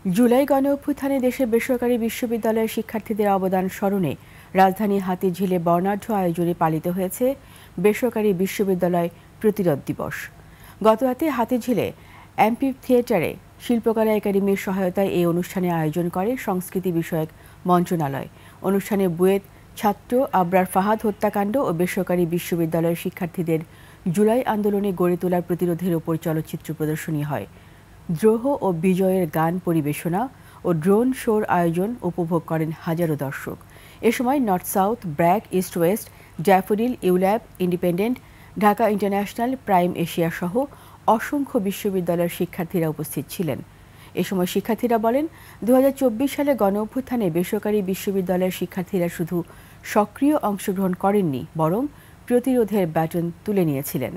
জুলাই গণঅভ্যুত্থানে দেশের বেসরকারি বিশ্ববিদ্যালয়ের শিক্ষার্থীদের অবদান স্মরণে রাজধানী হাতিরঝিলে বর্ণাঢ্য আয়োজনে পালিত হয়েছে বেসরকারি বিশ্ববিদ্যালয় প্রতিরোধ দিবস। গতরাতে হাতিরঝিলে এমপি থিয়েটারে শিল্পকলা একাডেমির সহায়তায় এই অনুষ্ঠানের আয়োজন করে সংস্কৃতি বিষয়ক মন্ত্রণালয়। অনুষ্ঠানে বুয়েট ছাত্র আবরার ফাহাদ হত্যাকাণ্ড ও বেসরকারি বিশ্ববিদ্যালয়ের শিক্ষার্থীদের জুলাই আন্দোলনে গড়ে তোলার প্রতিরোধের ওপর চলচ্চিত্র প্রদর্শনী হয়। দ্রোহ ও বিজয়ের গান পরিবেশনা ও ড্রোন শোর আয়োজন উপভোগ করেন হাজারো দর্শক। এ সময় north south, BRAC, east West, daffodil, ULAB, independent, Dhaka international, prime Asia সহ অসংখ্য বিশ্ববিদ্যালয়ের শিক্ষার্থীরা উপস্থিত ছিলেন। এ সময় শিক্ষার্থীরা বলেন, ২০২৪ সালে গণঅভ্যুত্থানে বেসরকারি বিশ্ববিদ্যালয়ের শিক্ষার্থীরা শুধু সক্রিয় অংশগ্রহণ করেননি, বরং প্রতিরোধের ব্যাটন তুলে নিয়েছিলেন।